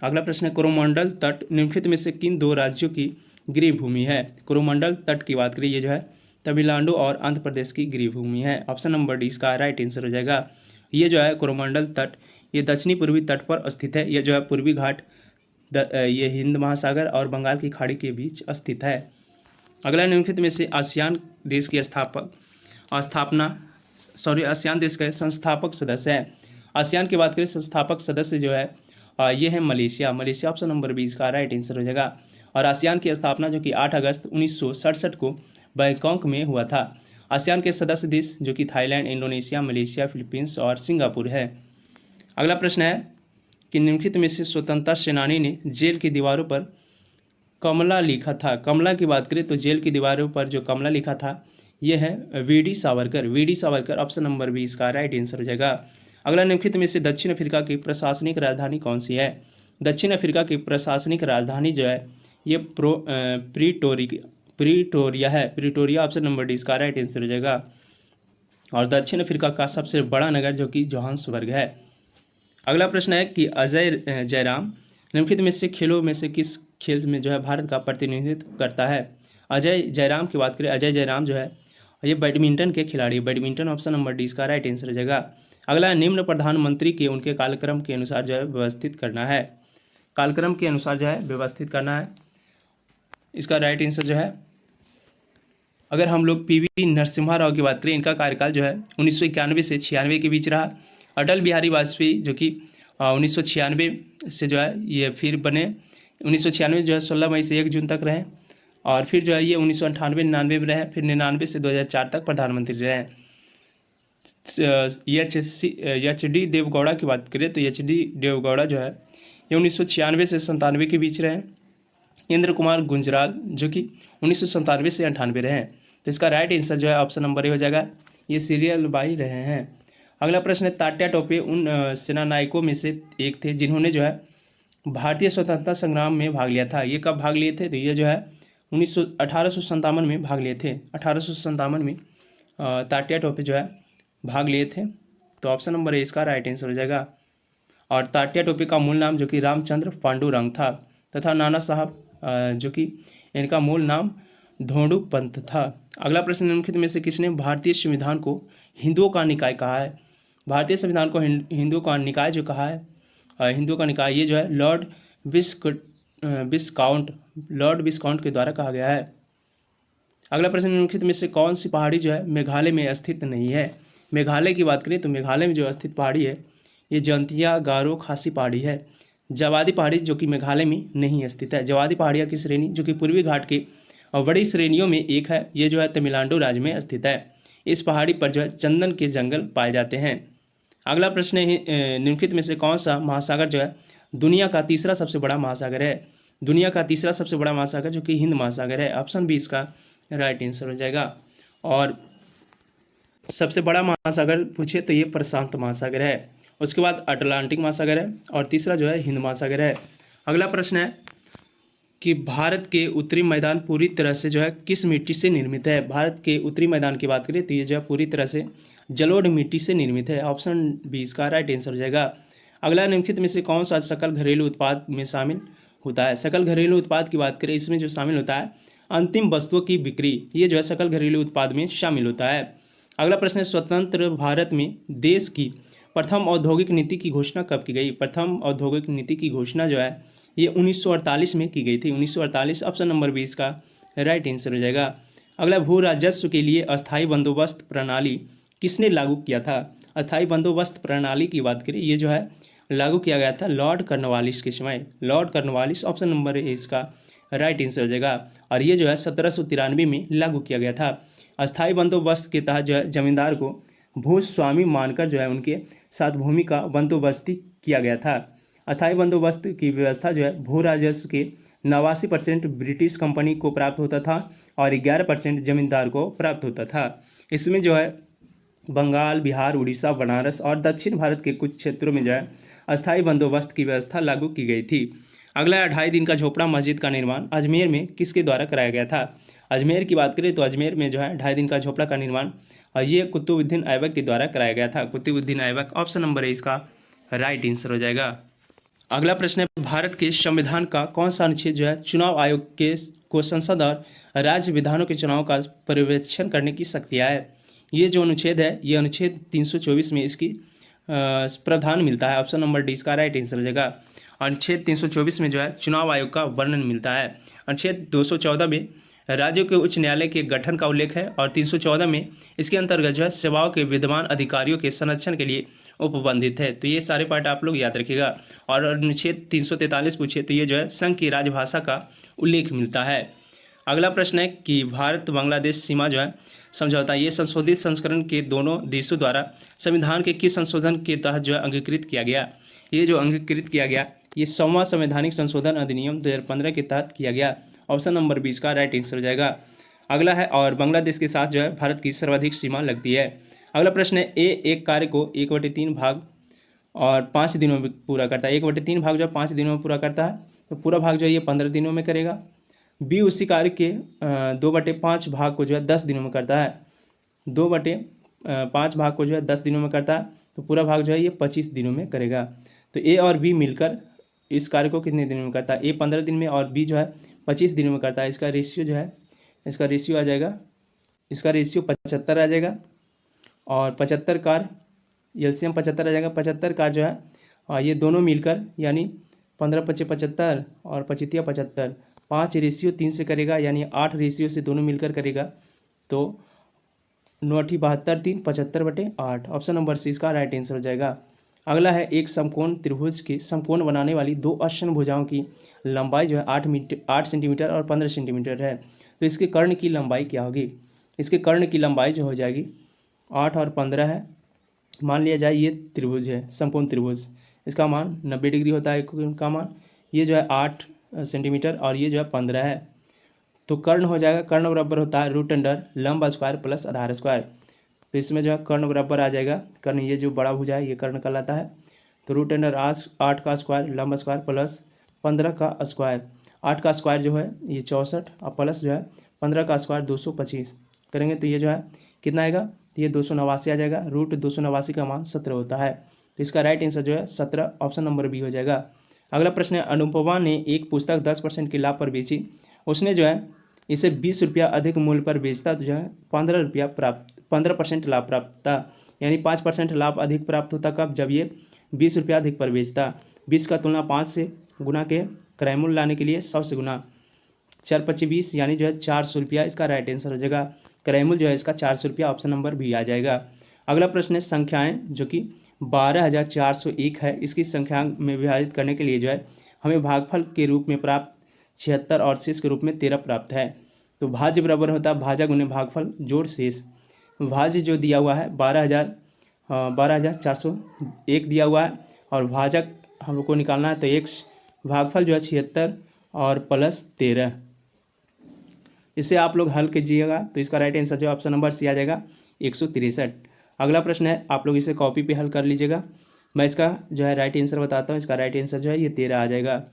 अगला प्रश्न है, कोरोमंडल तट निम्नलिखित में से किन 2 राज्यों की गृह भूमि है? कोरोमंडल तट की बात करें, ये जो है तमिलनाडु और आंध्र प्रदेश की गृह भूमि है। ऑप्शन नंबर डी इसका राइट आंसर हो जाएगा। ये जो है कोरोमंडल तट, ये दक्षिणी पूर्वी तट पर स्थित है। ये जो है पूर्वी घाट ये हिंद महासागर और बंगाल की खाड़ी के बीच स्थित है। अगला निम्नलिखित में से आसियान देश के आसियान देश के संस्थापक सदस्य है। आसियान की बात करें, संस्थापक सदस्य जो है ये है मलेशिया। ऑप्शन नंबर 20 का राइट आंसर हो जाएगा। और आसियान की स्थापना जो कि 8 अगस्त 1967 को बैंकॉक में हुआ था। आसियान के सदस्य देश जो कि थाईलैंड, इंडोनेशिया, मलेशिया, फिलीपींस और सिंगापुर है। अगला प्रश्न है कि निम्नलिखित में से स्वतंत्रता सेनानी ने जेल की दीवारों पर कमला लिखा था। कमला की बात करें तो जेल की दीवारों पर जो कमला लिखा था ये है वीडी सावरकर। ऑप्शन नंबर 20 का राइट आंसर हो जाएगा। अगला निम्नलिखित में से दक्षिण अफ्रीका की प्रशासनिक राजधानी कौन सी है? दक्षिण अफ्रीका की प्रशासनिक राजधानी जो है ये प्रीटोरिया है। प्रीटोरिया, ऑप्शन नंबर डी इसका राइट आंसर हो जाएगा। और दक्षिण अफ्रीका का सबसे बड़ा नगर जो कि जोहान्सबर्ग है। अगला प्रश्न है कि अजय जयराम निम्नलिखित में से खेलों में से किस खेल में जो है भारत का प्रतिनिधित्व करता है? अजय जयराम की बात करें, अजय जयराम जो है ये बैडमिंटन के खिलाड़ी, बैडमिंटन। ऑप्शन नंबर डी इसका राइट आंसर हो जाएगा। अगला, निम्न प्रधानमंत्री के उनके कार्यक्रम के अनुसार जो है व्यवस्थित करना है। कालक्रम के अनुसार जो है व्यवस्थित करना है। इसका राइट आंसर जो है, अगर हम लोग पीवी नरसिम्हा राव की बात करें, इनका कार्यकाल जो है 1991 से 96 के बीच रहा। अटल बिहारी वाजपेयी जो कि 1996 से जो है ये फिर बने, 1996 जो है 16 मई से 1 जून तक रहे, और फिर जो है ये 1998-99 में रहे, फिर 99 से 2004 तक प्रधानमंत्री रहे। एच डी देवगौड़ा की बात करें तो एच डी देवगौड़ा जो है ये 1996 से 97 के बीच रहे। इंद्र कुमार गुजराल जो कि 1997 से 98 रहे हैं। तो इसका राइट आंसर जो है ऑप्शन नंबर ए हो जाएगा, ये सीरियल बाई रहे हैं। अगला प्रश्न है, तात्या टोपे उन सेना नायकों में से एक थे जिन्होंने जो है भारतीय स्वतंत्रता संग्राम में भाग लिया था। ये कब भाग लिए थे? तो ये जो है 1857 में भाग लिए थे। 1857 में तात्या टोपे जो है भाग लिए थे। तो ऑप्शन नंबर ए इसका राइट आंसर हो जाएगा। और तात्या टोपे का मूल नाम जो कि रामचंद्र पांडुरंग था, तथा नाना साहब जो कि इनका मूल नाम धोंडू पंत था। अगला प्रश्न, निम्नलिखित में से किसने भारतीय संविधान को हिंदुओं का निकाय कहा है? भारतीय संविधान को हिंदुओं का निकाय जो कहा है, हिंदुओं का निकाय, ये जो है लॉर्ड विस्काउंट के द्वारा कहा गया है। अगला प्रश्न, निम्नलिखित में से कौन सी पहाड़ी जो है मेघालय में स्थित नहीं है? मेघालय की बात करें तो मेघालय में जो स्थित पहाड़ी है ये जंतिया गारो खासी पहाड़ी है। जवादी पहाड़ी जो कि मेघालय में नहीं स्थित है। जवादी पहाड़ियाँ की श्रेणी जो कि पूर्वी घाट के बड़ी श्रेणियों में एक है, ये जो है तमिलनाडु राज्य में स्थित है। इस पहाड़ी पर जो है चंदन के जंगल पाए जाते हैं। अगला प्रश्न है, निम्नलिखित में से कौन सा महासागर जो है दुनिया का तीसरा सबसे बड़ा महासागर है? दुनिया का तीसरा सबसे बड़ा महासागर जो कि हिंद महासागर है। ऑप्शन बी इसका राइट आंसर हो जाएगा। और सबसे बड़ा महासागर पूछे तो ये प्रशांत महासागर है। उसके बाद अटलांटिक महासागर है, और तीसरा जो है हिंद महासागर है। अगला प्रश्न है कि भारत के उत्तरी मैदान पूरी तरह से जो है किस मिट्टी से निर्मित है? भारत के उत्तरी मैदान की बात करें तो ये जो है पूरी तरह से जलोढ़ मिट्टी से निर्मित है। ऑप्शन बी इसका राइट आंसर हो जाएगा। अगला, निम्नलिखित में से कौन सा सकल घरेलू उत्पाद में शामिल होता है? सकल घरेलू उत्पाद की बात करें, इसमें जो शामिल होता है अंतिम वस्तुओं की बिक्री, ये जो है सकल घरेलू उत्पाद में शामिल होता है। अगला प्रश्न है, स्वतंत्र भारत में देश की प्रथम औद्योगिक नीति की घोषणा कब की गई? प्रथम औद्योगिक नीति की घोषणा जो है ये 1948 में की गई थी। 1948, ऑप्शन नंबर 20 का राइट आंसर हो जाएगा। अगला, भू राजस्व के लिए अस्थायी बंदोबस्त प्रणाली किसने लागू किया था? अस्थायी बंदोबस्त प्रणाली की बात करें, ये जो है लागू किया गया था लॉर्ड कॉर्नवालिस के समय। Lord Cornwallis option number A इसका राइट आंसर हो जाएगा। और ये जो है 1793 में लागू किया गया था। अस्थायी बंदोबस्त के तहत जो है जमींदार को भूस्वामी मानकर जो है उनके साथ भूमि का बंदोबस्ती किया गया था। अस्थायी बंदोबस्त की व्यवस्था जो है भू राजस्व के 89% ब्रिटिश कंपनी को प्राप्त होता था और 11% जमींदार को प्राप्त होता था। इसमें जो है बंगाल, बिहार, उड़ीसा, बनारस और दक्षिण भारत के कुछ क्षेत्रों में जो है अस्थायी बंदोबस्त की व्यवस्था लागू की गई थी। अगला है 2.5 दिन का झोपड़ा मस्जिद का निर्माण अजमेर में किसके द्वारा कराया गया था। अजमेर की बात करें तो अजमेर में जो है 2.5 दिन का झोपड़ा का निर्माण और ये कुतुबुद्दीन ऐबक के द्वारा कराया गया था। Qutubuddin Aibak option number A इसका राइट आंसर हो जाएगा। अगला प्रश्न है भारत के संविधान का कौन सा अनुच्छेद जो है चुनाव आयोग के को संसद और राज्य विधानों के चुनाव का पर्यवेक्षण करने की शक्तियाँ है। ये जो अनुच्छेद है ये अनुच्छेद 324 में इसकी प्रावधान मिलता है। ऑप्शन नंबर डी इसका राइट आंसर हो जाएगा। अनुच्छेद 324 में जो है चुनाव आयोग का वर्णन मिलता है। अनुच्छेद 214 में राज्यों के उच्च न्यायालय के गठन का उल्लेख है और 314 में इसके अंतर्गत जो है सेवाओं के विद्यमान अधिकारियों के संरक्षण के लिए उपबंधित है। तो ये सारे पार्ट आप लोग याद रखिएगा। और अनुच्छेद 343 पूछे तो ये जो है संघ की राजभाषा का उल्लेख मिलता है। अगला प्रश्न है कि भारत बांग्लादेश सीमा जो है समझौता ये संशोधित संस्करण के दोनों देशों द्वारा संविधान के किस संशोधन के तहत जो है अंगीकृत किया गया। ये जो अंगीकृत किया गया ये 100वां संवैधानिक संशोधन अधिनियम 2015 के तहत किया गया। ऑप्शन नंबर 20 का राइट आंसर हो जाएगा। अगला है और बांग्लादेश के साथ जो है भारत की सर्वाधिक सीमा लगती है। अगला प्रश्न है एक कार्य को 1/3 भाग और 5 दिनों में पूरा करता है। 1/3 भाग जो है 5 दिनों में पूरा करता है तो पूरा भाग जो है ये 15 दिनों में करेगा। बी उसी कार्य के 2/5 भाग को जो है 10 दिनों में करता है। 2/5 भाग को जो है 10 दिनों में करता है तो पूरा भाग जो है ये 25 दिनों में करेगा। तो ए और बी मिलकर इस कार्य को कितने दिनों में करता है। ए 15 दिन में और बी जो है 25 दिनों में करता है। इसका रेशियो जो है इसका रेशियो आ जाएगा, इसका रेशियो 75 आ जाएगा। और 75 कार एलसीएम 75 आ जाएगा। 75 कार जो है ये दोनों मिलकर यानी 15×5 = 75 और 25 × 75 5 रेशियो 3 से करेगा यानी 8 रेशियो से दोनों मिलकर करेगा तो 9×8 = 72 3 75/8। ऑप्शन नंबर सी इसका राइट आंसर हो जाएगा। अगला है एक समकोण त्रिभुज के समकोण बनाने वाली दो अश्म भुजाओं की लंबाई जो है 8 सेंटीमीटर और 15 सेंटीमीटर है। तो इसके कर्ण की लंबाई क्या होगी। इसके कर्ण की लंबाई जो हो जाएगी 8 और 15 है। मान लिया जाए ये त्रिभुज है समकोण त्रिभुज, इसका मान 90 डिग्री होता है का मान। ये जो है 8 सेंटीमीटर और ये जो है 15 है। तो कर्ण हो जाएगा, कर्ण बराबर होता है √अंडर लंब स्क्वायर प्लस आधार स्क्वायर। तो इसमें जो है कर्ण बराबर आ जाएगा, कर्ण ये जो बड़ा भुजा है ये कर्ण कहलाता है। तो √अंडर 8 का स्क्वायर लंब स्क्वायर प्लस 15 का स्क्वायर। 8 का स्क्वायर जो है ये 64 और प्लस जो है 15 का स्क्वायर 225 करेंगे तो ये जो है कितना आएगा, तो ये 289 आ जाएगा। √289 का मान 17 होता है। तो इसका राइट आंसर जो है 17 ऑप्शन नंबर बी हो जाएगा। अगला प्रश्न है अनुपमा ने एक पुस्तक 10% के लाभ पर बेची। उसने जो है इसे 20 रुपया अधिक मूल्य पर बेचता तो जो है 15% लाभ प्राप्त था। यानी 5% लाभ अधिक प्राप्त होता कब, जब ये 20 रुपया अधिक पर बेचता। 20 का तुलना 5 से गुना के क्रय मूल्य लाने के लिए 100 से गुना 4×5 = 20 यानी जो है 400 रुपया इसका राइट आंसर हो जाएगा। क्रय मूल्य जो है इसका 400 रुपया ऑप्शन नंबर भी आ जाएगा। अगला प्रश्न है संख्याएं जो कि 12,401 है, इसकी संख्या में विभाजित करने के लिए जो है हमें भागफल के रूप में प्राप्त 76 और शेष के रूप में 13 प्राप्त है। तो भाज्य बराबर होता है भाजा गुने भागफल जोड़ शेष। भाज्य जो दिया हुआ है 12,401 दिया हुआ है और भाजक हम लोग को निकालना है तो एक भागफल जो है 76 और प्लस 13। इसे आप लोग हल कीजिएगा तो इसका राइट आंसर जो ऑप्शन नंबर सी आ जाएगा 163। अगला प्रश्न है आप लोग इसे कॉपी पे हल कर लीजिएगा। मैं इसका जो है राइट आंसर बताता हूँ। इसका राइट आंसर जो है ये 13 आ जाएगा।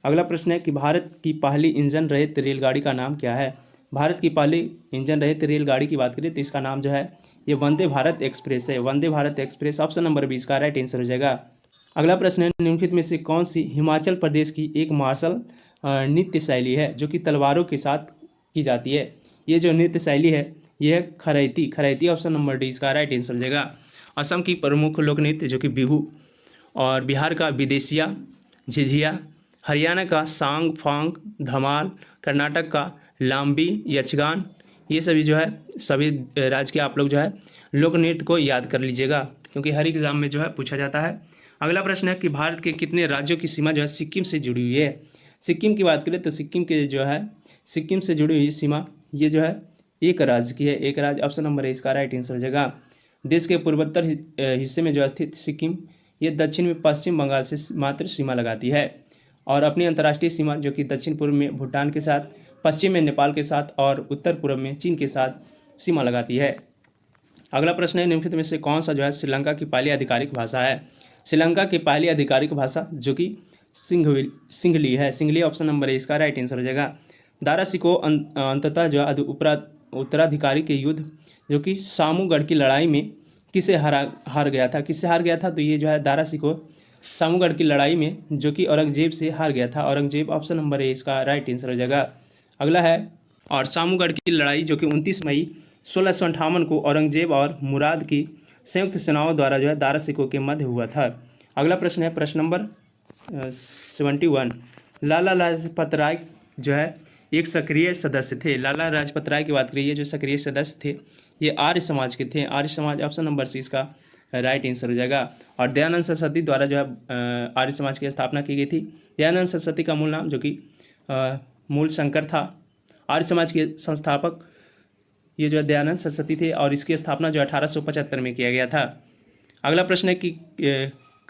अगला प्रश्न है कि भारत की पहली इंजन रहित रेलगाड़ी का नाम क्या है। भारत की पहली इंजन रहित रेलगाड़ी की बात करें तो इसका नाम जो है ये वंदे भारत एक्सप्रेस है। Vande Bharat express option number 20 का राइट आंसर हो जाएगा। अगला प्रश्न है निम्नलिखित में से कौन सी हिमाचल प्रदेश की एक मार्शल नृत्य शैली है जो कि तलवारों के साथ की जाती है। ये जो नृत्य शैली है ये है खरैती ऑप्शन नंबर डी इसका राइट आंसर हो जाएगा। असम की प्रमुख लोक नृत्य जो कि बिहू और बिहार का विदेशिया झिझिया, हरियाणा का सांग फांग धमाल, कर्नाटक का लाम्बी यक्षगान, ये सभी जो है सभी राज्य के आप लोग जो है लोक नृत्य को याद कर लीजिएगा क्योंकि हर एग्ज़ाम में जो है पूछा जाता है अगला प्रश्न है कि भारत के कितने राज्यों की सीमा जो है सिक्किम से जुड़ी हुई है। सिक्किम की बात करें तो सिक्किम के जो है सिक्किम से जुड़ी हुई सीमा ये जो है एक राज्य की है, एक राज्य। ऑप्शन नंबर ए इसका राइट आंसर हो जाएगा। देश के पूर्वोत्तर हिस्से में जो स्थित सिक्किम ये दक्षिण में पश्चिम बंगाल से मात्र सीमा लगाती है और अपनी अंतर्राष्ट्रीय सीमा जो कि दक्षिण पूर्व में भूटान के साथ, पश्चिम में नेपाल के साथ और उत्तर पूर्व में चीन के साथ सीमा लगाती है। अगला प्रश्न है निम्नलिखित में से कौन सा जो है श्रीलंका की पहली आधिकारिक भाषा है। श्रीलंका की पहली आधिकारिक भाषा जो कि सिंहली है। सिंहली ऑप्शन नंबर ए इसका राइट आंसर हो जाएगा। दारा सिकोह अंततः जो है उत्तराधिकारी के युद्ध जो कि सामूगढ़ की लड़ाई में किसे हार गया था, किससे हार गया था? तो ये जो है दारा सिकोह सामूगढ़ की लड़ाई में जो कि औरंगजेब से हार गया था। औरंगजेब ऑप्शन नंबर ए इसका राइट आंसर हो जाएगा। अगला है और सामूगढ़ की लड़ाई जो कि 29 मई 1658 को औरंगजेब और मुराद की संयुक्त सेनाओं द्वारा जो है दारा सिकोह के मध्य हुआ था। अगला प्रश्न है प्रश्न नंबर 71। लाला लाजपत राय जो है एक सक्रिय सदस्य थे। लाला लाजपत राय की बात करिए, जो सक्रिय सदस्य थे ये आर्य समाज के थे। Arya Samaj option number C इसका राइट आंसर हो जाएगा। और दयानंद सरस्वती द्वारा जो है आर्य समाज की स्थापना की गई थी। दयानंद सरस्वती का मूल नाम जो कि मूल शंकर था। आर्य समाज के संस्थापक ये जो है दयानंद सरस्वती थे और इसकी स्थापना जो 1875 में किया गया था। अगला प्रश्न है कि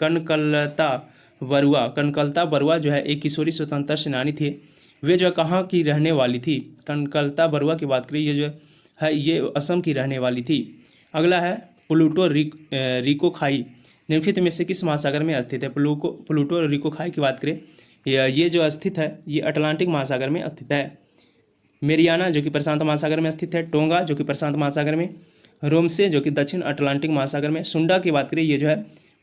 कनकलता बरुआ जो है एक किशोरी स्वतंत्रता सेनानी थे। वे जो कहाँ की रहने वाली थी? कनकलता बरुआ की बात करें, ये जो है ये असम की रहने वाली थी। अगला है प्लूटो रिको खाई निम्नलिखित में से किस महासागर में स्थित है? प्लूटो रिको खाई की बात करें, ये जो स्थित है ये अटलांटिक महासागर में स्थित है। मेरियाना जो कि प्रशांत महासागर में स्थित है। टोंगा जो कि प्रशांत महासागर में। रोमसे जो कि दक्षिण अटलांटिक महासागर में। सुंडा की बात करें ये जो है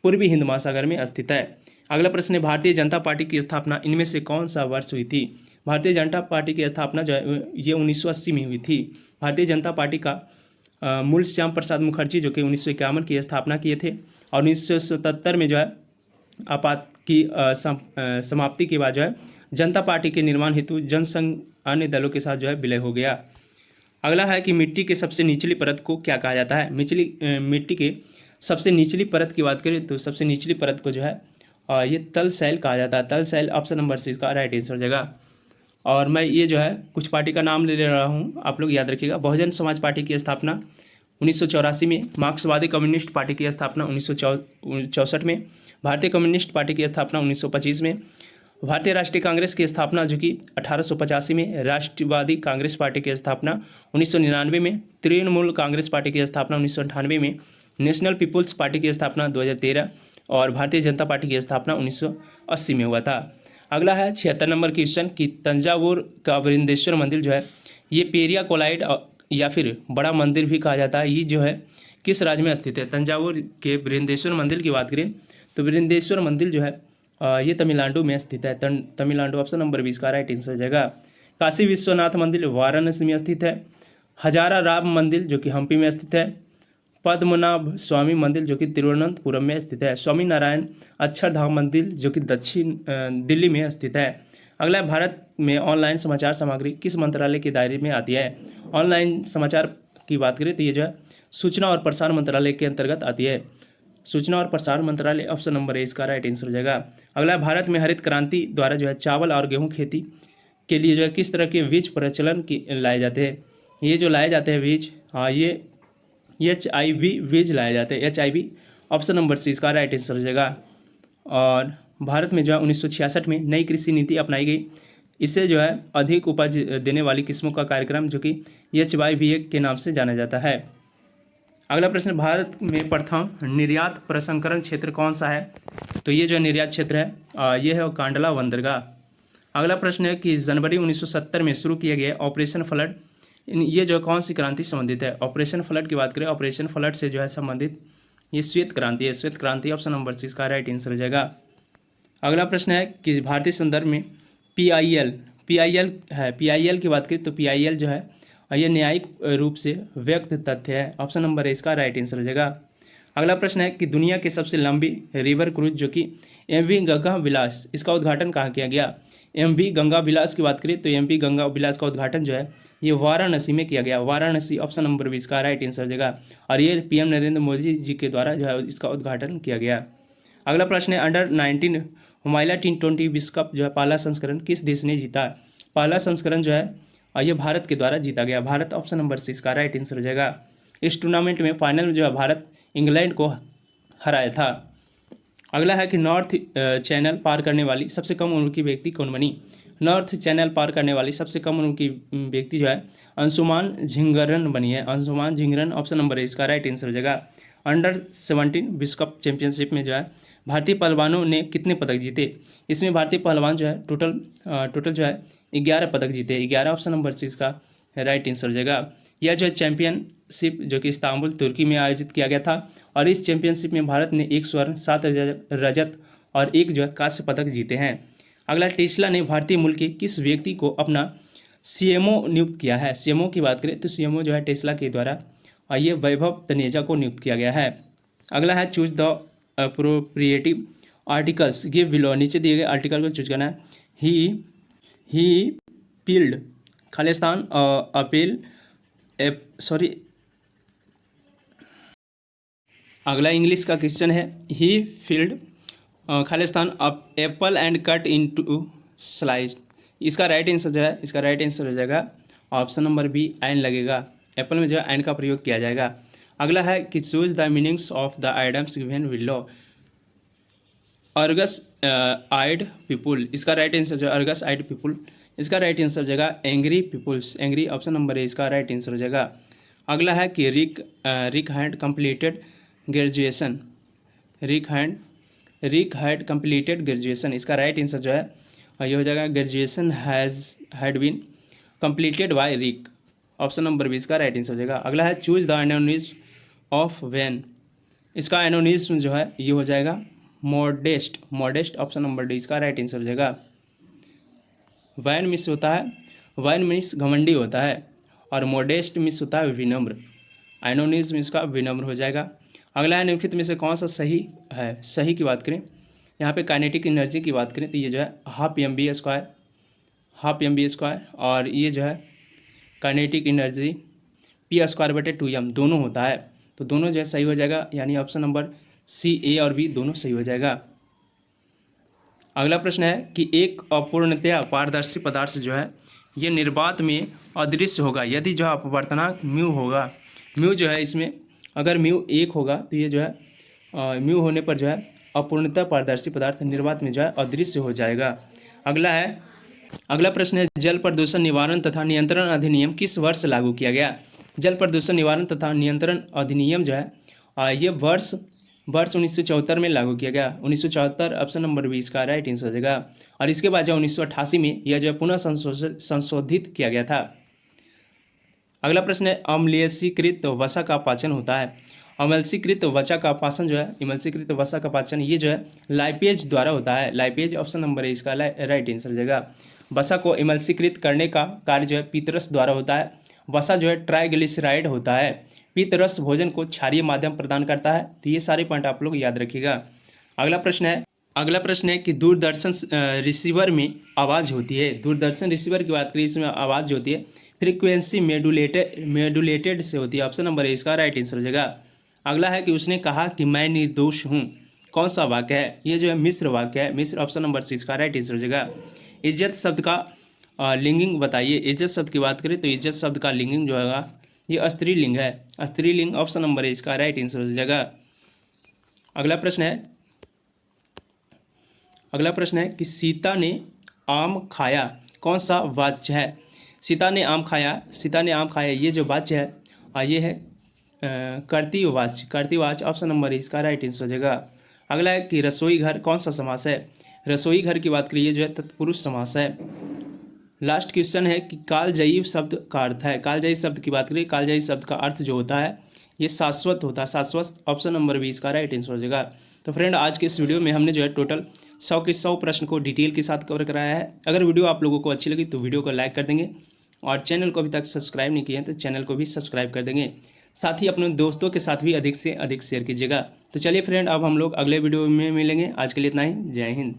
पूर्वी हिंद महासागर में स्थित है। अगला प्रश्न है भारतीय जनता पार्टी की स्थापना इनमें से कौन सा वर्ष हुई थी? भारतीय जनता पार्टी की स्थापना जो है ये 1980 में हुई थी। भारतीय जनता पार्टी का मूल श्याम प्रसाद मुखर्जी जो कि 1951 की स्थापना किए थे और 1977 में जो है आपात की समाप्ति के बाद जो है जनता पार्टी के निर्माण हेतु जनसंघ अन्य दलों के साथ जो है विलय हो गया। अगला है कि मिट्टी के सबसे निचली परत को क्या कहा जाता है? मिट्टी के सबसे निचली परत की बात करें तो सबसे निचली परत को जो है ये तल सैल कहा जाता है। तल सैल ऑप्शन नंबर सी इसका राइट आंसर हो जाएगा। और मैं ये जो है कुछ पार्टी का नाम ले रहा हूँ, आप लोग याद रखिएगा। बहुजन समाज पार्टी की स्थापना 1984 में। मार्क्सवादी कम्युनिस्ट पार्टी की स्थापना 1964 में। भारतीय कम्युनिस्ट पार्टी की स्थापना 1925 में। भारतीय राष्ट्रीय कांग्रेस की स्थापना जो कि 1885 में। राष्ट्रवादी कांग्रेस पार्टी की स्थापना 1999 में। तृणमूल कांग्रेस पार्टी की स्थापना 1998 में। नेशनल पीपुल्स पार्टी की स्थापना 2013 और भारतीय जनता पार्टी की स्थापना 1980 में हुआ था। अगला है 76 नंबर क्वेश्चन कि तंजावुर का बृहदेश्वर मंदिर जो है ये पेरिया कोलाइड या फिर बड़ा मंदिर भी कहा जाता है, ये जो है किस राज्य में स्थित है? तंजावुर के बृहदेश्वर मंदिर की बात करें तो बृहदेश्वर मंदिर जो है ये तमिलनाडु में स्थित है। तमिलनाडु ऑप्शन नंबर 20 का राइट आंसर हो जाएगा। काशी विश्वनाथ मंदिर वाराणसी में स्थित है। हजारा राम मंदिर जो कि हम्पी में स्थित है। पद्मनाभ स्वामी मंदिर जो कि तिरुवनंतपुरम में स्थित है। स्वामी नारायण अक्षरधाम मंदिर जो कि दक्षिण दिल्ली में स्थित है। अगला भारत में ऑनलाइन समाचार सामग्री किस मंत्रालय के दायरे में आती है? ऑनलाइन समाचार की बात करें तो ये जो है सूचना और प्रसारण मंत्रालय के अंतर्गत आती है। सूचना और प्रसारण मंत्रालय ऑप्शन नंबर ए इसका राइट आंसर हो जाएगा। अगला भारत में हरित क्रांति द्वारा जो है चावल और गेहूँ खेती के लिए जो है किस तरह के बीज प्रचलन की लाए जाते हैं? ये जो लाए जाते हैं बीज, हाँ ये HIV बीज लाए जाते हैं। HIV ऑप्शन नंबर सी इसका राइट आंसर हो जाएगा। और भारत में जो है 1966 में नई कृषि नीति अपनाई गई। इससे जो है अधिक उपज देने वाली किस्मों का कार्यक्रम जो कि HYVA के नाम से जाना जाता है। अगला प्रश्न, भारत में प्रथम निर्यात प्रसंस्करण क्षेत्र कौन सा है? तो ये जो निर्यात क्षेत्र है ये है कांडला बंदरगाह। अगला प्रश्न है कि जनवरी 1970 में शुरू किए गए ऑपरेशन फ्लड, ये जो कौन सी क्रांति संबंधित है? ऑपरेशन फ्लड की बात करें, ऑपरेशन फ्लड से जो है संबंधित ये श्वेत क्रांति है। श्वेत क्रांति ऑप्शन नंबर सी इसका राइट आंसर हो जाएगा। अगला प्रश्न है कि भारतीय संदर्भ में PIL है। PIL की बात करें तो PIL जो है ये न्यायिक रूप से व्यक्त तथ्य है। ऑप्शन नंबर ए इसका राइट आंसर हो जाएगा। अगला प्रश्न है कि दुनिया की सबसे लंबी रिवर क्रूज जो कि MV गंगा विलास, इसका उद्घाटन कहाँ किया गया? MV गंगा विलास की बात करें तो MV गंगा विलास का उद्घाटन जो है ये वाराणसी में किया गया। वाराणसी ऑप्शन नंबर 20 का राइट आंसर हो जाएगा। और ये PM नरेंद्र मोदी जी के द्वारा जो है इसका उद्घाटन किया गया। अगला प्रश्न है अंडर 19 महिला T20 विश्व कप जो है पहला संस्करण किस देश ने जीता? पहला संस्करण जो है ये भारत के द्वारा जीता गया। भारत ऑप्शन नंबर सी इसका राइट आंसर हो जाएगा। इस टूर्नामेंट में फाइनल में जो है भारत इंग्लैंड को हराया था। अगला है कि नॉर्थ चैनल पार करने वाली सबसे कम उम्र की व्यक्ति कौन बनी? नॉर्थ चैनल पार करने वाली सबसे कम उम्र की व्यक्ति जो है अंशुमान झिंगरन बनी है। अंशुमान झिंगरन ऑप्शन नंबर है इसका राइट आंसर हो जाएगा। अंडर 17 विश्व कप चैंपियनशिप में जो है भारतीय पहलवानों ने कितने पदक जीते? इसमें भारतीय पहलवान जो है टोटल जो है 11 पदक जीते। 11 ऑप्शन नंबर सी इसका राइट आंसर हो जाएगा। यह जो है चैंपियनशिप जो कि इस्तांबुल तुर्की में आयोजित किया गया था और इस चैंपियनशिप में भारत ने 1 स्वर्ण 7 रजत और 1 जो है कांस्य पदक जीते हैं। अगला, टेस्ला ने भारतीय मूल के किस व्यक्ति को अपना सीएमओ नियुक्त किया है? सीएमओ की बात करें तो सीएमओ जो है टेस्ला के द्वारा ये वैभव तनेजा को नियुक्त किया गया है। अगला है choose the appropriative articles give below. नीचे दिए गए आर्टिकल को चूज करना है। He peeled Khalistan apple sorry अगला इंग्लिश का क्वेश्चन है he peeled Khalistan apple and cut into slice. इसका राइट आंसर जो है इसका राइट आंसर हो जाएगा ऑप्शन नंबर बी एन लगेगा। एप्पल में जो है एन का प्रयोग किया जाएगा। अगला है कि choose the meanings of the items given below. Argus eyed people, इसका राइट आंसर जो है अर्गस आइड पीपुल, इसका राइट आंसर हो जाएगा angry peoples. Angry option number है इसका राइट आंसर हो जाएगा। अगला है कि Rick had completed graduation. Rick had completed graduation, इसका राइट आंसर जो है ये हो जाएगा graduation had been completed by Rick. Option number B इसका राइट आंसर हो जाएगा। अगला है चूज द एनोनिज्म ऑफ वैन। इसका एनोनिज्म जो है ये हो जाएगा modest. Modest option number D इसका राइट आंसर हो जाएगा। वैन मिस होता है, वैन मिस घमंडी होता है और मॉडेस्ट मिस होता है विनम्र। एनोनिज्म इसका विनम्र हो जाएगा। अगला है निम्नलिखित में से कौन सा सही है? सही की बात करें यहाँ पे काइनेटिक एनर्जी की बात करें तो ये जो है हाफ एम बी स्क्वायर और ये जो है काइनेटिक एनर्जी P²/2m दोनों होता है, तो दोनों जो है सही हो जाएगा, यानी ऑप्शन नंबर सी ए और बी दोनों सही हो जाएगा। अगला प्रश्न है कि एक अपूर्णतया पारदर्शी पदार्थ जो है ये निर्वात में अदृश्य होगा यदि जो अपवर्तनांक म्यू होगा। म्यू जो है इसमें अगर म्यू 1 होगा तो ये जो है म्यू होने पर जो है अपूर्णतः पारदर्शी पदार्थ निर्वात में जो है अदृश्य हो जाएगा। अगला प्रश्न है जल प्रदूषण निवारण तथा नियंत्रण अधिनियम किस वर्ष लागू किया गया? जल प्रदूषण निवारण तथा नियंत्रण अधिनियम जो है ये वर्ष 1974 में लागू किया गया। 1974 ऑप्शन नंबर बी इसका राइट आंसर हो जाएगा। और इसके बाद जो 1988 में यह जो है पुनः संशोधित किया गया था। अगला प्रश्न है अम्लीयसीकृत वसा का पाचन होता है। अम्लीयसीकृत वसा का पाचन जो है अम्लीयसीकृत वसा का पाचन ये जो है लाइपेज द्वारा होता है। लाइपेज ऑप्शन नंबर है इसका राइट आंसर हो जाएगा। वसा को अम्लीयसीकृत करने का कार्य जो है पीतरस द्वारा होता है। वसा जो है ट्राइग्लिसराइड होता है। पीतरस भोजन को क्षारीय माध्यम प्रदान करता है। तो ये सारे पॉइंट आप लोग याद रखिएगा। अगला प्रश्न है कि दूरदर्शन रिसीवर में आवाज़ होती है। दूरदर्शन रिसीवर की बात करें इसमें आवाज़ जो होती है फ्रीक्वेंसी मेडुलेटेड से होती है। ऑप्शन नंबर है इसका राइट आंसर हो जाएगा। अगला है कि उसने कहा कि मैं निर्दोष हूँ। कौन सा वाक्य है? ये जो है मिस्र वाक्य है। मिस्र ऑप्शन नंबर सी इसका राइट आंसर हो जाएगा। इज्जत शब्द का लिंगिंग बताइए। इज्जत शब्द की बात करें तो इज्जत शब्द का लिंगिंग जो है ये स्त्रीलिंग है। स्त्रीलिंग ऑप्शन नंबर है इसका राइट आंसर हो जाएगा। अगला प्रश्न है कि सीता ने आम खाया कौन सा वाच्य है? सीता ने आम खाया ये जो वाच्य है ये है कर्तृवाच्य ऑप्शन नंबर है इसका राइट आंसर हो जाएगा। अगला है कि रसोई घर कौन सा समास है? रसोई घर की बात करिए जो है तत्पुरुष समास है। लास्ट क्वेश्चन है कि कालजयी शब्द का अर्थ है। कालजयी शब्द की बात करिए कालजयी शब्द का अर्थ जो होता है ये शाश्वत होता है। शाश्वत ऑप्शन नंबर 20 का राइट आंसर हो जाएगा। तो फ्रेंड आज के इस वीडियो में हमने जो है टोटल 100 के 100 प्रश्न को डिटेल के साथ कवर कराया है। अगर वीडियो आप लोगों को अच्छी लगी तो वीडियो को लाइक कर देंगे और चैनल को अभी तक सब्सक्राइब नहीं किए हैं तो चैनल को भी सब्सक्राइब कर देंगे। साथ ही अपने दोस्तों के साथ भी अधिक से अधिक शेयर कीजिएगा। तो चलिए फ्रेंड अब हम लोग अगले वीडियो में मिलेंगे। आज के लिए इतना ही। जय हिंद।